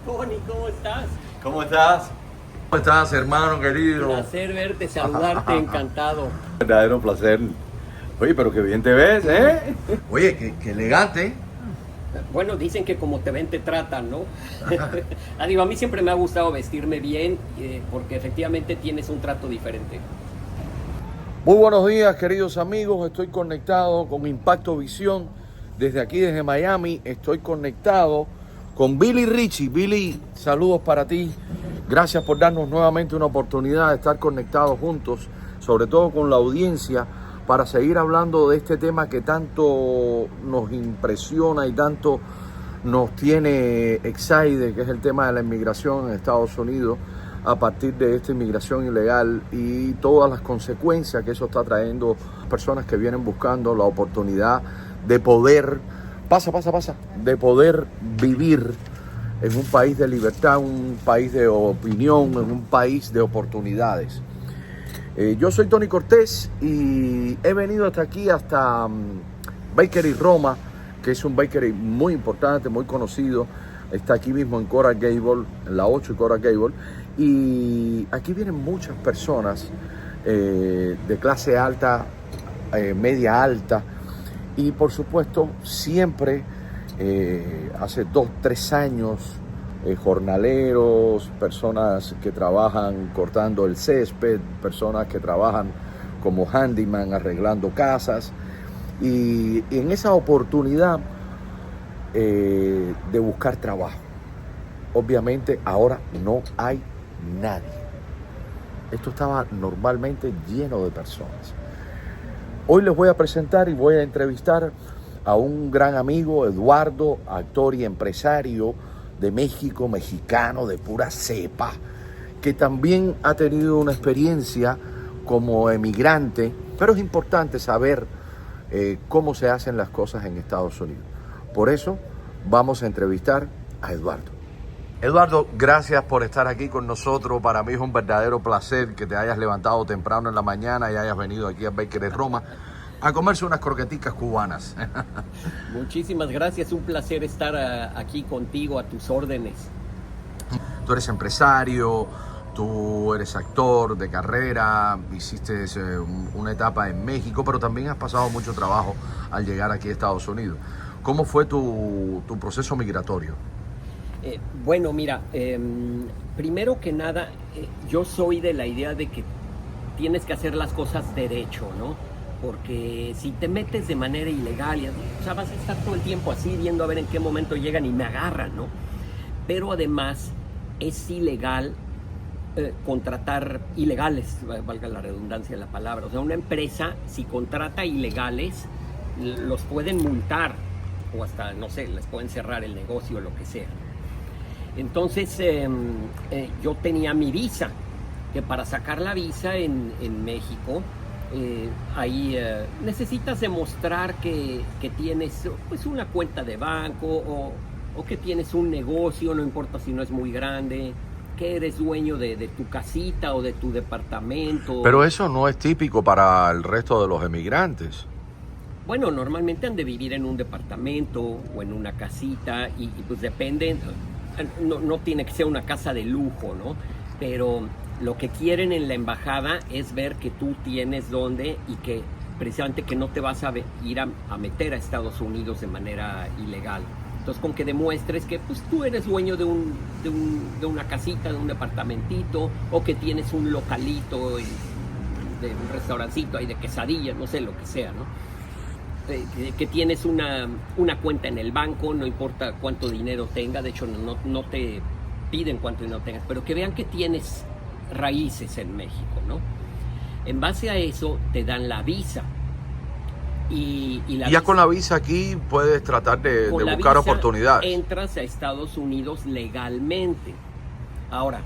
Tony, ¿cómo estás? ¿Cómo estás? ¿Cómo estás, hermano querido? Placer verte, saludarte, encantado. Verdadero placer. Oye, pero qué bien te ves, ¿eh? Oye, qué elegante. Bueno, dicen que como te ven te tratan, ¿no? Digo, a mí siempre me ha gustado vestirme bien porque efectivamente tienes un trato diferente. Muy buenos días, queridos amigos. Estoy conectado con Impacto Visión. Desde aquí, desde Miami, estoy conectado con Billy Richie. Billy, saludos para ti. Gracias por darnos nuevamente una oportunidad de estar conectados juntos, sobre todo con la audiencia, para seguir hablando de este tema que tanto nos impresiona y tanto nos tiene excited, que es el tema de la inmigración en Estados Unidos, a partir de esta inmigración ilegal y todas las consecuencias que eso está trayendo a personas que vienen buscando la oportunidad de poder, de poder vivir en un país de libertad, un país de opinión, en un país de oportunidades. Yo soy Tony Cortés y he venido hasta aquí, hasta Bakery Roma, que es un bakery muy importante, muy conocido. Está aquí mismo en Coral Gable, en la 8 y Coral Gable. Y aquí vienen muchas personas de clase alta, media alta. Y por supuesto, siempre, hace 2-3 años, jornaleros, personas que trabajan cortando el césped, personas que trabajan como handyman arreglando casas. Y en esa oportunidad de buscar trabajo, obviamente ahora no hay nadie. Esto estaba normalmente lleno de personas. Hoy les voy a presentar y voy a entrevistar a un gran amigo, Eduardo, actor y empresario de México, mexicano de pura cepa, que también ha tenido una experiencia como emigrante, pero es importante saber cómo se hacen las cosas en Estados Unidos. Por eso vamos a entrevistar a Eduardo. Eduardo, gracias por estar aquí con nosotros. Para mí es un verdadero placer que te hayas levantado temprano en la mañana y hayas venido aquí a Bakery Roma a comerse unas croqueticas cubanas. Muchísimas gracias, un placer estar aquí contigo, a tus órdenes. Tú eres empresario, tú eres actor de carrera, hiciste una etapa en México, pero también has pasado mucho trabajo al llegar aquí a Estados Unidos. ¿Cómo fue tu proceso migratorio? Bueno, mira, primero que nada, yo soy de la idea de que tienes que hacer las cosas derecho, ¿no? Porque si te metes de manera ilegal, o sea, vas a estar todo el tiempo así viendo a ver en qué momento llegan y me agarran, ¿no? Pero además es ilegal contratar ilegales, valga la redundancia de la palabra. O sea, una empresa, si contrata ilegales, los pueden multar o hasta, no sé, les pueden cerrar el negocio o lo que sea. Entonces yo tenía mi visa, que para sacar la visa en México, ahí necesitas demostrar que tienes pues una cuenta de banco o que tienes un negocio, no importa si no es muy grande, que eres dueño de tu casita o de tu departamento. Pero eso no es típico para el resto de los emigrantes. Bueno, normalmente han de vivir en un departamento o en una casita y pues depende. No tiene que ser una casa de lujo, ¿no? Pero lo que quieren en la embajada es ver que tú tienes dónde y que precisamente que no te vas a ir a meter a Estados Unidos de manera ilegal. Entonces, con que demuestres que pues, tú eres dueño de una casita, de un departamentito, o que tienes un localito, de un restaurancito ahí de quesadillas, no sé, lo que sea, ¿no? Que tienes una cuenta en el banco, no importa cuánto dinero tenga, de hecho no te piden cuánto dinero tengas, pero que vean que tienes raíces en México, ¿no? En base a eso te dan la visa. Y ya visa, con la visa aquí puedes tratar de buscar oportunidades. Entras a Estados Unidos legalmente. Ahora,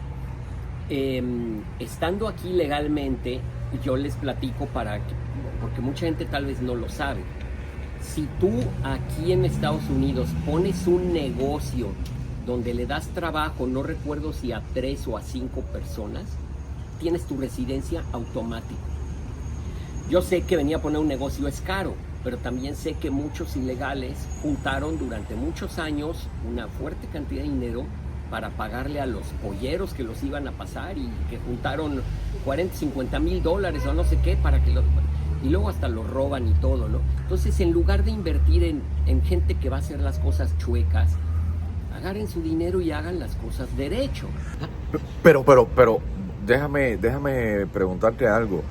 estando aquí legalmente, yo les platico porque mucha gente tal vez no lo sabe. Si tú aquí en Estados Unidos pones un negocio donde le das trabajo, no recuerdo si a 3 o a 5 personas, tienes tu residencia automática. Yo sé que venir a poner un negocio es caro, pero también sé que muchos ilegales juntaron durante muchos años una fuerte cantidad de dinero para pagarle a los polleros que los iban a pasar y que juntaron 40, 50 mil dólares o no sé qué para que y luego hasta los roban y todo, ¿no? Entonces, en lugar de invertir en gente que va a hacer las cosas chuecas, agarren su dinero y hagan las cosas derecho. Pero, déjame preguntarte algo.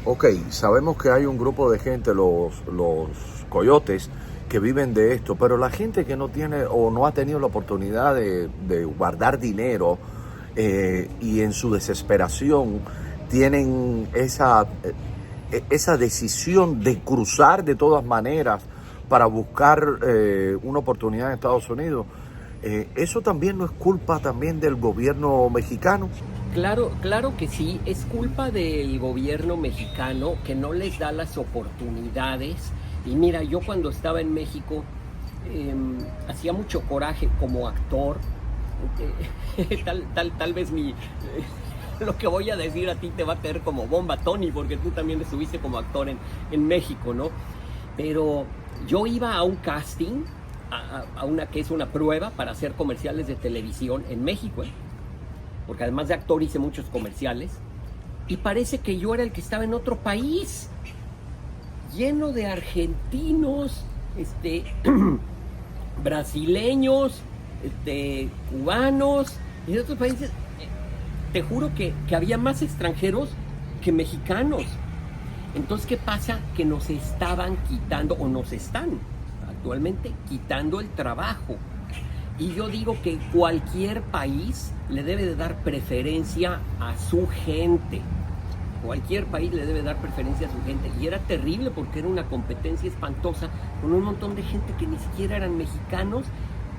Ok, sabemos que hay un grupo de gente, los coyotes, que viven de esto, pero la gente que no tiene o no ha tenido la oportunidad de guardar dinero y en su desesperación tienen esa decisión de cruzar de todas maneras para buscar una oportunidad en Estados Unidos, ¿eso también no es culpa también del gobierno mexicano? Claro que sí, es culpa del gobierno mexicano que no les da las oportunidades. Y mira, yo cuando estaba en México hacía mucho coraje como actor. Tal vez lo que voy a decir a ti te va a caer como bomba, Tony, porque tú también estuviste como actor en México, ¿no? Pero yo iba a un casting, a una que es una prueba para hacer comerciales de televisión en México, porque además de actor hice muchos comerciales, y parece que yo era el que estaba en otro país, lleno de argentinos, brasileños, cubanos y de otros países. Te juro que había más extranjeros que mexicanos. Entonces, ¿qué pasa? Que nos estaban quitando, o nos están actualmente quitando el trabajo. Y yo digo que cualquier país le debe de dar preferencia a su gente. Cualquier país le debe dar preferencia a su gente. Y era terrible porque era una competencia espantosa con un montón de gente que ni siquiera eran mexicanos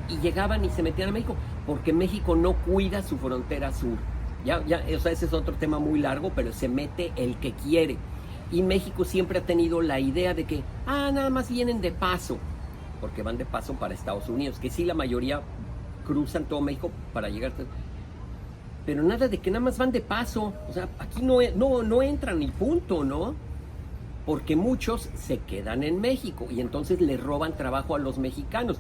y llegaban y se metían a México, porque México no cuida su frontera sur. O sea, ese es otro tema muy largo, pero se mete el que quiere. Y México siempre ha tenido la idea de que, nada más vienen de paso, porque van de paso para Estados Unidos, que sí, la mayoría cruzan todo México para llegar. Pero nada de que nada más van de paso. O sea, aquí no entran ni punto, ¿no? Porque muchos se quedan en México y entonces le roban trabajo a los mexicanos.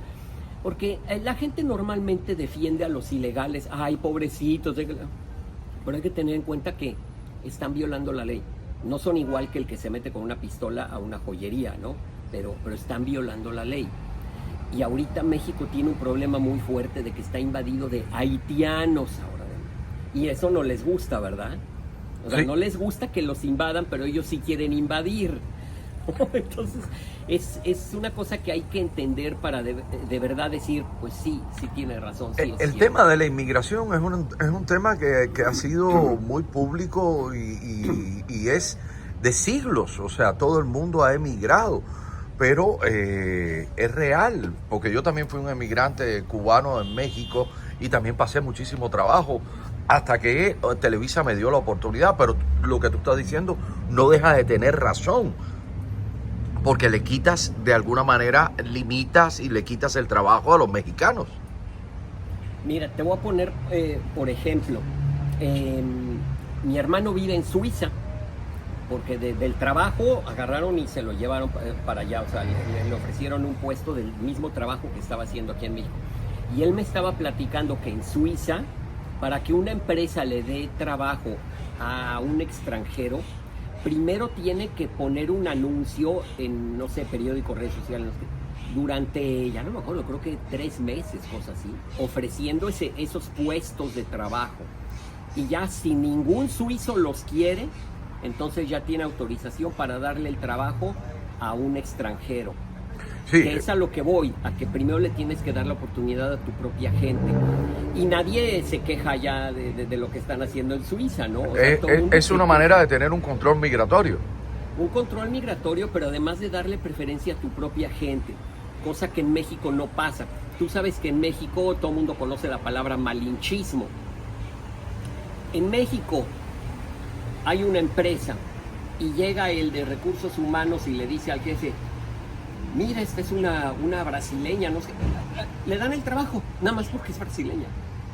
Porque la gente normalmente defiende a los ilegales. Ay, pobrecitos. Pero hay que tener en cuenta que están violando la ley. No son igual que el que se mete con una pistola a una joyería, ¿no? Pero están violando la ley. Y ahorita México tiene un problema muy fuerte de que está invadido de haitianos ahora. Y eso no les gusta, ¿verdad? O sea, sí. No les gusta que los invadan, pero ellos sí quieren invadir. Entonces, es una cosa que hay que entender para de verdad decir, pues sí tiene razón. Sí, el tema de la inmigración es un tema que ha sido muy público y es de siglos. O sea, todo el mundo ha emigrado. Pero es real, porque yo también fui un emigrante cubano en México y también pasé muchísimo trabajo hasta que Televisa me dio la oportunidad. Pero lo que tú estás diciendo no deja de tener razón, porque le quitas, de alguna manera, limitas y le quitas el trabajo a los mexicanos. Mira, te voy a poner, por ejemplo, mi hermano vive en Suiza, porque del trabajo agarraron y se lo llevaron para allá. O sea, le ofrecieron un puesto del mismo trabajo que estaba haciendo aquí en México. Y él me estaba platicando que en Suiza, para que una empresa le dé trabajo a un extranjero, primero tiene que poner un anuncio en, no sé, periódicos, redes sociales, durante, ya no me acuerdo, creo que 3 meses, cosas así, ofreciendo esos puestos de trabajo. Y ya si ningún suizo los quiere, entonces ya tiene autorización para darle el trabajo a un extranjero. Sí. Que es a lo que voy, a que primero le tienes que dar la oportunidad a tu propia gente. Y nadie se queja ya de lo que están haciendo en Suiza, ¿no? O sea, es una manera de tener un control migratorio. Un control migratorio, pero además de darle preferencia a tu propia gente, cosa que en México no pasa. Tú sabes que en México todo el mundo conoce la palabra malinchismo. En México hay una empresa y llega el de recursos humanos y le dice al jefe, mira, esta es una brasileña, no sé, le dan el trabajo, nada más porque es brasileña.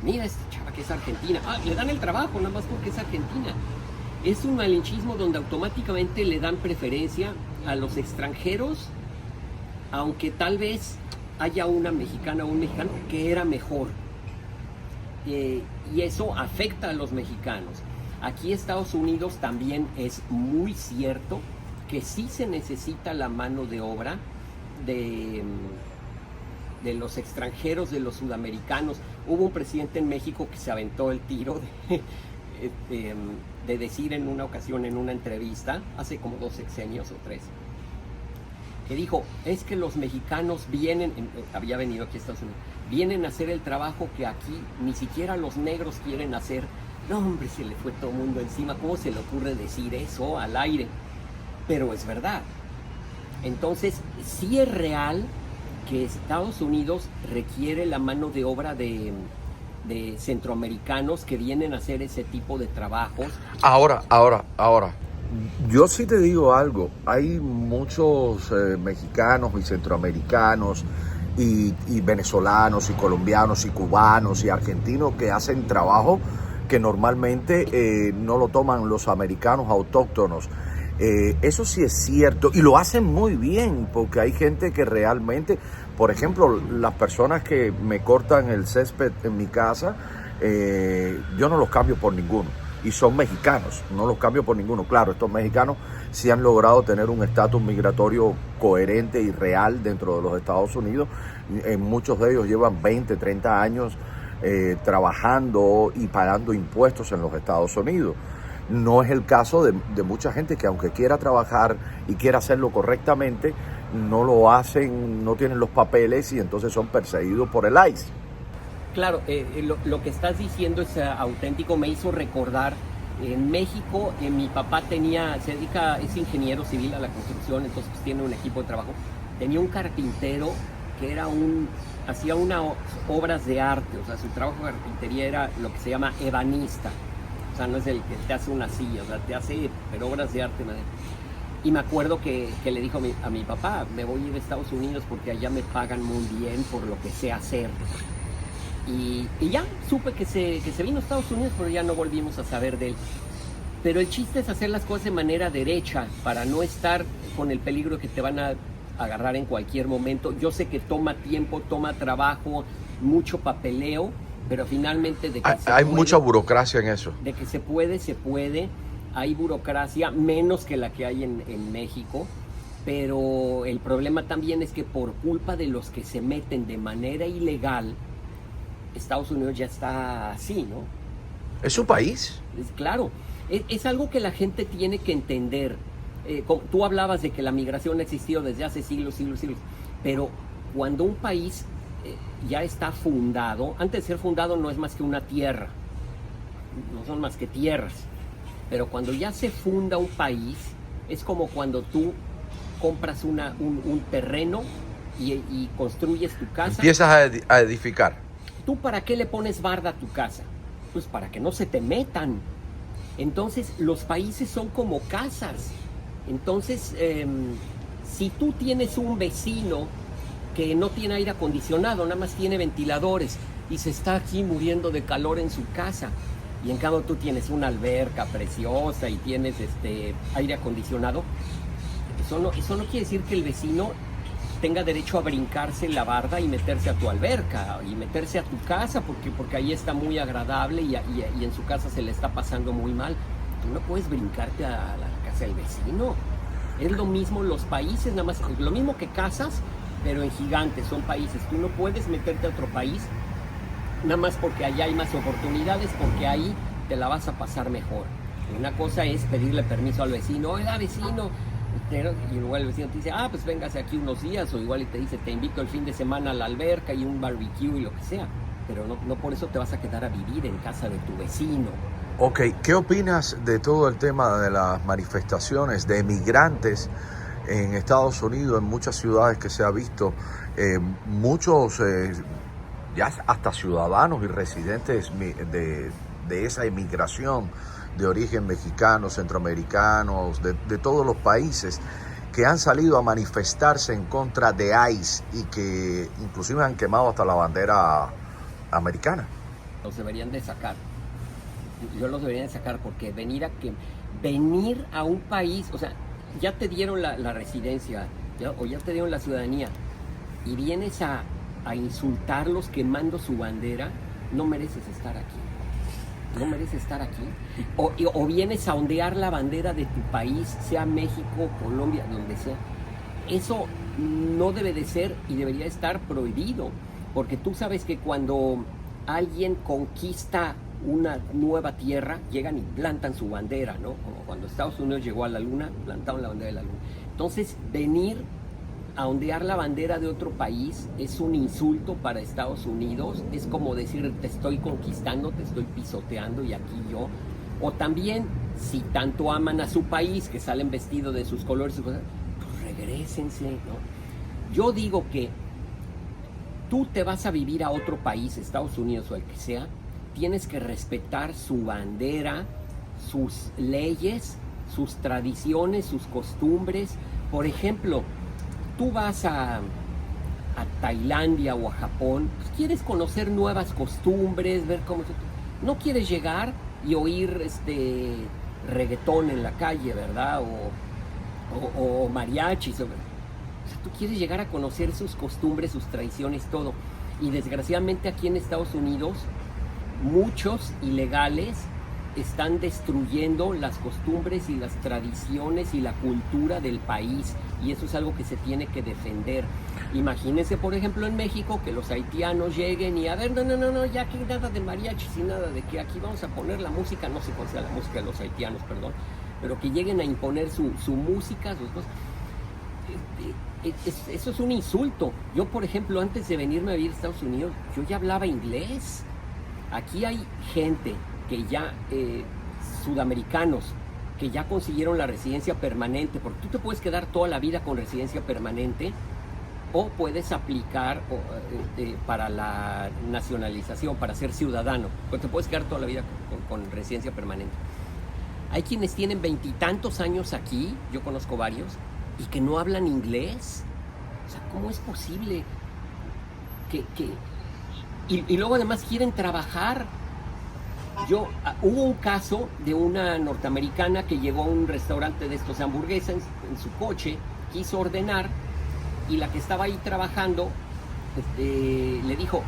Mira, esta chava que es argentina, le dan el trabajo, nada más porque es argentina. Es un malinchismo donde automáticamente le dan preferencia a los extranjeros, aunque tal vez haya una mexicana o un mexicano que era mejor. y eso afecta a los mexicanos. Aquí en Estados Unidos también es muy cierto que sí se necesita la mano de obra de los extranjeros, de los sudamericanos. Hubo un presidente en México que se aventó el tiro de decir en una ocasión, en una entrevista, hace como 2 sexenios o 3, que dijo, es que los mexicanos había venido aquí a Estados Unidos, vienen a hacer el trabajo que aquí ni siquiera los negros quieren hacer. No, hombre, se le fue todo el mundo encima. ¿Cómo se le ocurre decir eso al aire? Pero es verdad. Entonces, sí es real que Estados Unidos requiere la mano de obra de centroamericanos que vienen a hacer ese tipo de trabajos. Ahora. Yo sí te digo algo. Hay muchos mexicanos y centroamericanos y venezolanos y colombianos y cubanos y argentinos que hacen trabajo que normalmente no lo toman los americanos autóctonos. Eso sí es cierto y lo hacen muy bien, porque hay gente que realmente, por ejemplo, las personas que me cortan el césped en mi casa, yo no los cambio por ninguno, y son mexicanos, no los cambio por ninguno. Claro, estos mexicanos sí han logrado tener un estatus migratorio coherente y real dentro de los Estados Unidos. Muchos de ellos llevan 20, 30 años trabajando y pagando impuestos en los Estados Unidos. No es el caso de mucha gente que, aunque quiera trabajar y quiera hacerlo correctamente, no lo hacen, no tienen los papeles y entonces son perseguidos por el ICE. Claro, lo que estás diciendo es auténtico. Me hizo recordar, en México, mi papá es ingeniero civil a la construcción, entonces pues, tiene un equipo de trabajo. Tenía un carpintero que hacía unas obras de arte, o sea, su trabajo de carpintería era lo que se llama ebanista. O sea, no es el que te hace una silla, o sea, te hace pero obras de arte. Y me acuerdo que le dijo a mi papá, me voy a ir a Estados Unidos porque allá me pagan muy bien por lo que sé hacer. Y ya supe que se vino a Estados Unidos, pero ya no volvimos a saber de él. Pero el chiste es hacer las cosas de manera derecha, para no estar con el peligro que te van a agarrar en cualquier momento. Yo sé que toma tiempo, toma trabajo, mucho papeleo, pero finalmente hay mucha burocracia en eso. De que se puede. Hay burocracia, menos que la que hay en México, pero el problema también es que por culpa de los que se meten de manera ilegal, Estados Unidos ya está así, ¿no? ¿Es su país? Claro, es algo que la gente tiene que entender. Tú hablabas de que la migración ha existido desde hace siglos, pero cuando un país ya está fundado, antes de ser fundado no es más que una tierra, no son más que tierras, pero cuando ya se funda un país, es como cuando tú compras un terreno y construyes tu casa. Empiezas a edificar. ¿Tú para qué le pones barda a tu casa? Pues para que no se te metan. Entonces los países son como casas. Entonces, si tú tienes un vecino que no tiene aire acondicionado, nada más tiene ventiladores y se está aquí muriendo de calor en su casa, y en cambio tú tienes una alberca preciosa y tienes aire acondicionado, eso no quiere decir que el vecino tenga derecho a brincarse la barda y meterse a tu alberca y meterse a tu casa porque ahí está muy agradable y en su casa se le está pasando muy mal. Tú no puedes brincarte a la casa del vecino. Es lo mismo los países, nada más, lo mismo que casas, pero en gigantes, son países. Tú no puedes meterte a otro país nada más porque allá hay más oportunidades, porque ahí te la vas a pasar mejor. Una cosa es pedirle permiso al vecino, oiga vecino, y luego el vecino te dice, pues véngase aquí unos días, o igual y te dice, te invito el fin de semana a la alberca y un barbecue y lo que sea, pero no por eso te vas a quedar a vivir en casa de tu vecino. Ok, ¿qué opinas de todo el tema de las manifestaciones de emigrantes en Estados Unidos, en muchas ciudades que se ha visto, muchos ya hasta ciudadanos y residentes de esa emigración de origen mexicano, centroamericanos, de todos los países, que han salido a manifestarse en contra de ICE y que inclusive han quemado hasta la bandera americana? Los deberían de sacar. Yo los debería de sacar porque venir a un país, o sea, ya te dieron la residencia o ya te dieron la ciudadanía y vienes a insultarlos quemando su bandera, no mereces estar aquí. No mereces estar aquí. O vienes a ondear la bandera de tu país, sea México, Colombia, donde sea. Eso no debe de ser y debería estar prohibido, porque tú sabes que cuando alguien conquista una nueva tierra, llegan y plantan su bandera, ¿no? Como cuando Estados Unidos llegó a la luna, plantaron la bandera de la luna. Entonces, venir a ondear la bandera de otro país es un insulto para Estados Unidos, es como decir, te estoy conquistando, te estoy pisoteando y aquí yo. O también, si tanto aman a su país, que salen vestidos de sus colores, pues regrésense, ¿no? Yo digo que tú te vas a vivir a otro país, Estados Unidos o el que sea, tienes que respetar su bandera, sus leyes, sus tradiciones, sus costumbres. Por ejemplo, tú vas a Tailandia o a Japón, pues quieres conocer nuevas costumbres, ver cómo no quieres llegar y oír reggaetón en la calle, ¿verdad? O mariachis. O sea, tú quieres llegar a conocer sus costumbres, sus tradiciones, todo. Y desgraciadamente aquí en Estados Unidos, muchos ilegales están destruyendo las costumbres y las tradiciones y la cultura del país, y eso es algo que se tiene que defender. Imagínense, por ejemplo, en México, que los haitianos lleguen y a ver, no, ya que nada de mariachis y nada de que aquí vamos a poner la música, no sé cuál sea la música de los haitianos, perdón, pero que lleguen a imponer su música, sus cosas. Eso es un insulto. Yo, por ejemplo, antes de venirme a vivir a Estados Unidos, yo ya hablaba inglés. Aquí hay gente que ya, sudamericanos, que ya consiguieron la residencia permanente, porque tú te puedes quedar toda la vida con residencia permanente o puedes aplicar para la nacionalización, para ser ciudadano, pero te puedes quedar toda la vida con residencia permanente. Hay quienes tienen 20 y tantos años aquí, yo conozco varios, y que no hablan inglés. O sea, ¿cómo es posible y luego además quieren trabajar? Hubo un caso de una norteamericana que llegó a un restaurante de estos hamburguesas en su coche, quiso ordenar, y la que estaba ahí trabajando le dijo,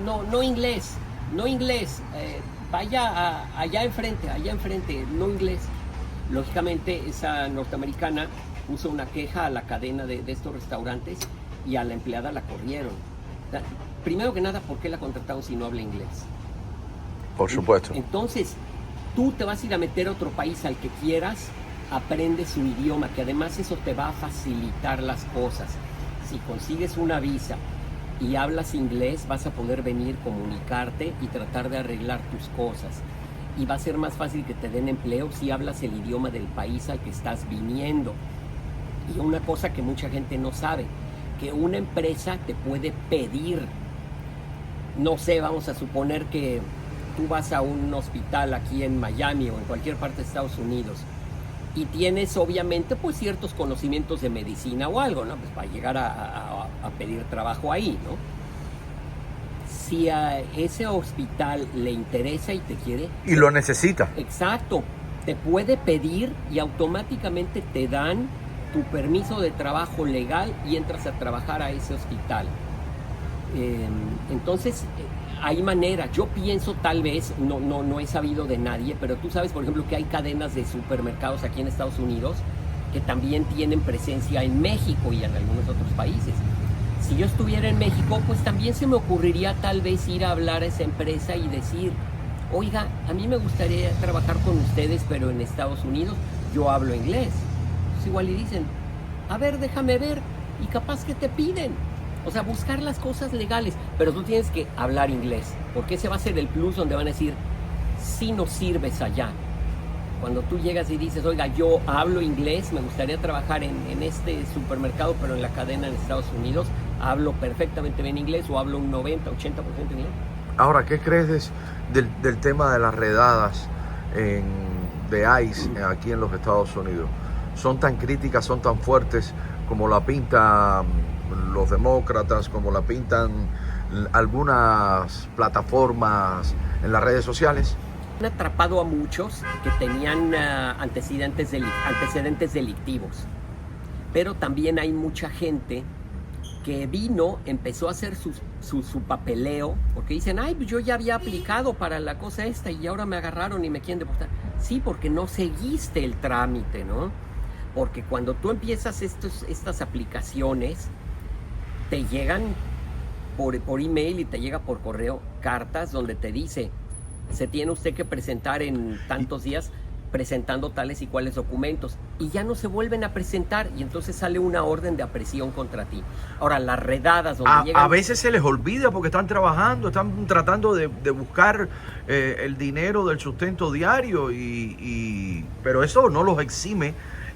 no inglés, vaya allá enfrente, no inglés. Lógicamente esa norteamericana puso una queja a la cadena de estos restaurantes y a la empleada la corrieron. O sea, primero que nada, ¿por qué la contrataron si no habla inglés? Por supuesto. Entonces, tú te vas a ir a meter a otro país al que quieras, aprende su idioma, que además eso te va a facilitar las cosas. Si consigues una visa y hablas inglés, vas a poder venir, comunicarte y tratar de arreglar tus cosas. Y va a ser más fácil que te den empleo si hablas el idioma del país al que estás viniendo. Y una cosa que mucha gente no sabe, que una empresa te puede pedir, no sé, vamos a suponer que tú vas a un hospital aquí en Miami o en cualquier parte de Estados Unidos y tienes obviamente pues ciertos conocimientos de medicina o algo, ¿no? Pues para llegar a pedir trabajo ahí, ¿no? Si a ese hospital le interesa y te quiere... Y lo necesita. Exacto. Te puede pedir y automáticamente te dan tu permiso de trabajo legal y entras a trabajar a ese hospital. Entonces, hay manera. Yo pienso, tal vez, no he sabido de nadie, pero tú sabes, por ejemplo, que hay cadenas de supermercados aquí en Estados Unidos que también tienen presencia en México y en algunos otros países. Si yo estuviera en México, pues también se me ocurriría tal vez ir a hablar a esa empresa y decir, oiga, a mí me gustaría trabajar con ustedes, pero en Estados Unidos yo hablo inglés. Pues igual y dicen, a ver, déjame ver, y capaz que te piden. O sea, buscar las cosas legales, pero tú tienes que hablar inglés, porque ese va a ser el plus donde van a decir, sí nos sirves allá. Cuando tú llegas y dices, oiga, yo hablo inglés, me gustaría trabajar en este supermercado, pero en la cadena en Estados Unidos, hablo perfectamente bien inglés o hablo un 90-80% inglés. Ahora, ¿qué crees del tema de las redadas de ICE aquí en los Estados Unidos? ¿Son tan críticas, son tan fuertes como la pintan los demócratas, como la pintan algunas plataformas en las redes sociales? Han atrapado a muchos que tenían antecedentes delictivos, pero también hay mucha gente que vino, empezó a hacer su papeleo, porque dicen, ay, pues yo ya había aplicado para la cosa esta y ahora me agarraron y me quieren deportar. Sí, porque no seguiste el trámite, ¿no? Porque cuando tú empiezas estas aplicaciones, te llegan por email y te llega por correo cartas donde te dice, se tiene usted que presentar en tantos días presentando tales y cuales documentos, y ya no se vuelven a presentar, y entonces sale una orden de aprehensión contra ti. Ahora, las redadas donde llegan... A veces se les olvida porque están trabajando, están tratando de buscar el dinero del sustento diario, pero eso no los exime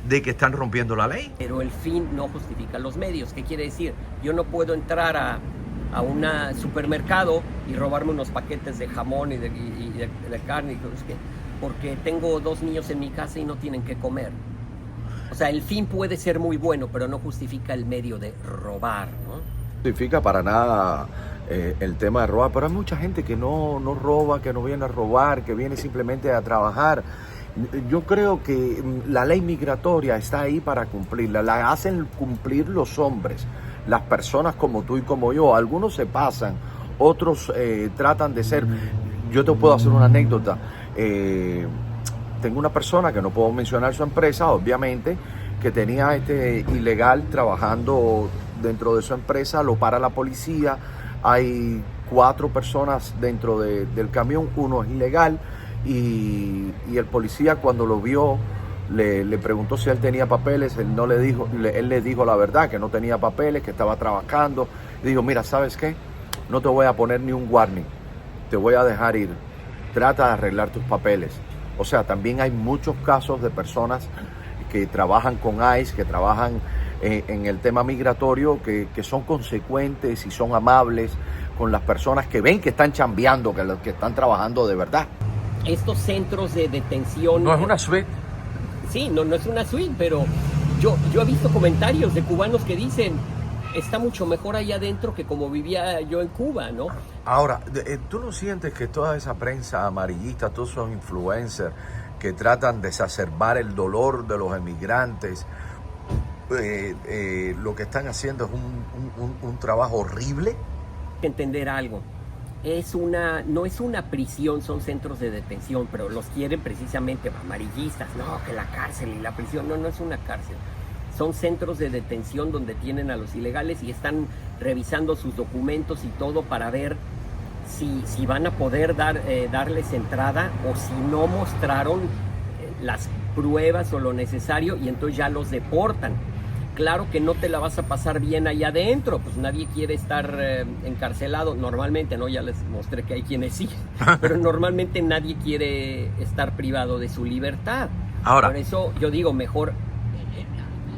de que están rompiendo la ley. Pero el fin no justifica los medios. ¿Qué quiere decir? Yo no puedo entrar a un supermercado y robarme unos paquetes de jamón y de carne, porque tengo 2 niños en mi casa y no tienen que comer. O sea, el fin puede ser muy bueno, pero no justifica el medio de robar, ¿no? No justifica para nada el tema de robar, pero hay mucha gente que no roba, que no viene a robar, que viene simplemente a trabajar. Yo creo que la ley migratoria está ahí para cumplirla, la hacen cumplir los hombres, las personas como tú y como yo. Algunos se pasan, otros tratan de ser... Yo te puedo hacer una anécdota. Tengo una persona que no puedo mencionar su empresa, obviamente, que tenía ilegal trabajando dentro de su empresa, lo para la policía, hay 4 personas dentro del camión, uno es ilegal, y el policía cuando lo vio le preguntó si él tenía papeles, él le dijo la verdad, que no tenía papeles, que estaba trabajando, y dijo, mira, ¿sabes qué? No te voy a poner ni un warning, te voy a dejar ir, trata de arreglar tus papeles. O sea, también hay muchos casos de personas que trabajan con ICE, que trabajan en el tema migratorio, que son consecuentes y son amables con las personas que ven que están chambeando, que están trabajando de verdad. Estos centros de detención... No es una suite. Sí, no es una suite, pero yo he visto comentarios de cubanos que dicen, está mucho mejor allá adentro que como vivía yo en Cuba, ¿no? Ahora, ¿tú no sientes que toda esa prensa amarillista, todos esos influencers que tratan de exacerbar el dolor de los emigrantes, lo que están haciendo es un trabajo horrible? Hay que entender algo. No es una prisión, son centros de detención, pero los quieren precisamente amarillistas. No, que la cárcel y la prisión. No es una cárcel. Son centros de detención donde tienen a los ilegales y están revisando sus documentos y todo para ver si van a poder darles entrada o si no mostraron las pruebas o lo necesario, y entonces ya los deportan. Claro que no te la vas a pasar bien allá adentro, pues nadie quiere estar encarcelado normalmente, ¿no? Ya les mostré que hay quienes sí, pero normalmente nadie quiere estar privado de su libertad. Ahora, por eso yo digo, mejor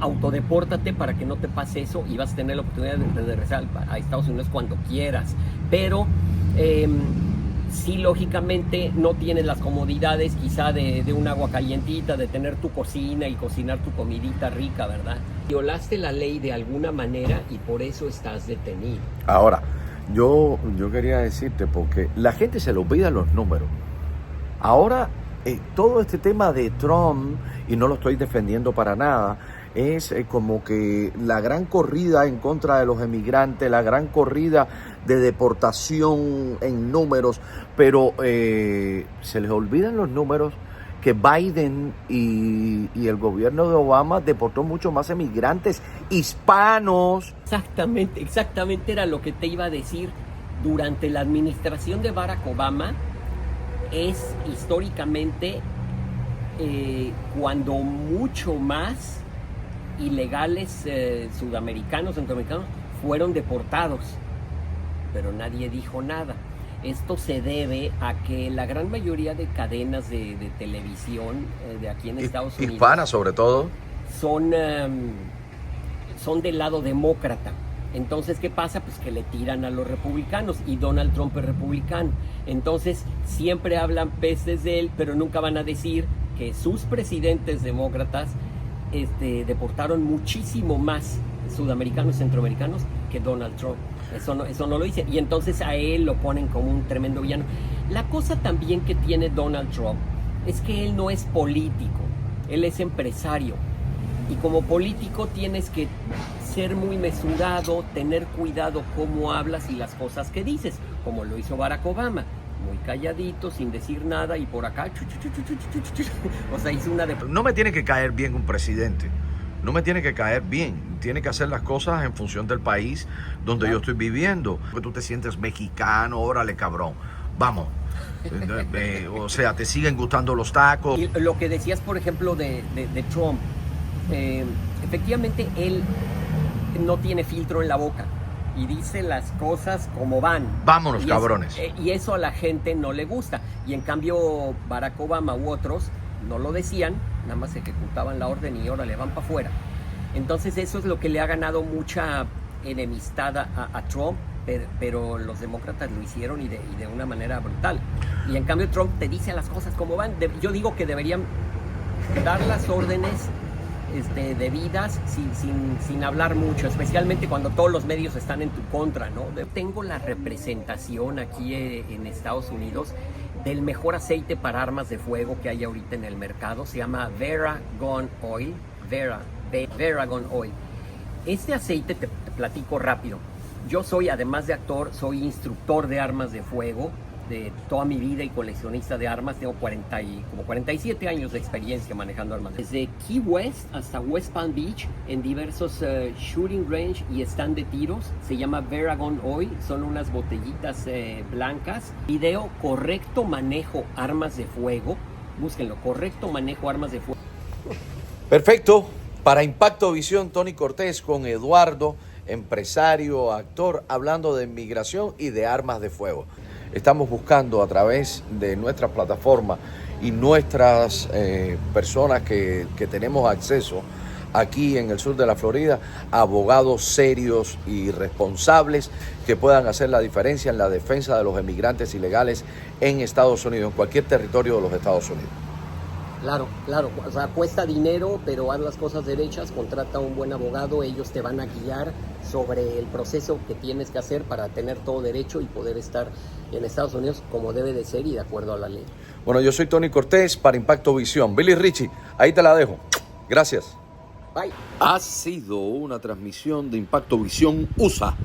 autodepórtate para que no te pase eso y vas a tener la oportunidad de regresar a Estados Unidos cuando quieras. Pero sí, lógicamente no tienes las comodidades quizá de un agua calientita, de tener tu cocina y cocinar tu comidita rica, ¿verdad? Violaste la ley de alguna manera y por eso estás detenido. Ahora, yo quería decirte, porque la gente se le olvida los números. Ahora, todo este tema de Trump, y no lo estoy defendiendo para nada, es como que la gran corrida en contra de los emigrantes, la gran corrida de deportación en números, pero se les olvidan los números que Biden y el gobierno de Obama deportó mucho más emigrantes hispanos. Exactamente era lo que te iba a decir. Durante la administración de Barack Obama es históricamente cuando mucho más ilegales sudamericanos, centroamericanos, fueron deportados, pero nadie dijo nada. Esto se debe a que la gran mayoría de cadenas de televisión de aquí en Estados Unidos, hispanas sobre todo, son del lado demócrata. Entonces, ¿qué pasa? Pues que le tiran a los republicanos, y Donald Trump es republicano. Entonces, siempre hablan pestes de él, pero nunca van a decir que sus presidentes demócratas deportaron muchísimo más sudamericanos y centroamericanos que Donald Trump. Eso no lo dice. Y entonces a él lo ponen como un tremendo villano. La cosa también que tiene Donald Trump es que él no es político, él es empresario. Y como político tienes que ser muy mesurado, tener cuidado cómo hablas y las cosas que dices, como lo hizo Barack Obama. Muy calladito, sin decir nada, y por acá, o sea, hizo una de... No me tiene que caer bien un presidente, no me tiene que caer bien, tiene que hacer las cosas en función del país donde yo estoy viviendo. Que tú te sientes mexicano, órale cabrón, vamos. O sea, te siguen gustando los tacos. Y lo que decías, por ejemplo, de Trump, efectivamente él no tiene filtro en la boca y dice las cosas como van. Vámonos, y cabrones. Y eso a la gente no le gusta. Y en cambio Barack Obama u otros no lo decían, nada más ejecutaban la orden y órale, van para afuera. Entonces eso es lo que le ha ganado mucha enemistad a Trump, pero los demócratas lo hicieron y de una manera brutal. Y en cambio Trump te dice las cosas como van. Yo digo que deberían dar las órdenes debidas sin hablar mucho, especialmente cuando todos los medios están en tu contra, ¿no? Tengo la representación aquí en Estados Unidos del mejor aceite para armas de fuego que hay ahorita en el mercado. Se llama Veragon Oil. Veragon Oil. Este aceite, te platico rápido. Yo soy, además de actor, soy instructor de armas de fuego de toda mi vida y coleccionista de armas. Tengo como 47 años de experiencia manejando armas. Desde Key West hasta West Palm Beach, en diversos shooting range y stand de tiros. Se llama Veragon Oil. Son unas botellitas blancas. Video correcto manejo armas de fuego. Búsquenlo, correcto manejo armas de fuego. Perfecto. Para Impacto Visión, Tony Cortés con Eduardo, empresario, actor, hablando de inmigración y de armas de fuego. Estamos buscando a través de nuestra plataforma y nuestras personas que tenemos acceso aquí en el sur de la Florida, abogados serios y responsables que puedan hacer la diferencia en la defensa de los emigrantes ilegales en Estados Unidos, en cualquier territorio de los Estados Unidos. Claro, o sea, cuesta dinero, pero haz las cosas derechas, contrata a un buen abogado, ellos te van a guiar sobre el proceso que tienes que hacer para tener todo derecho y poder estar en Estados Unidos como debe de ser y de acuerdo a la ley. Bueno, yo soy Tony Cortés para Impacto Visión. Billy Richie, ahí te la dejo. Gracias. Bye. Ha sido una transmisión de Impacto Visión USA.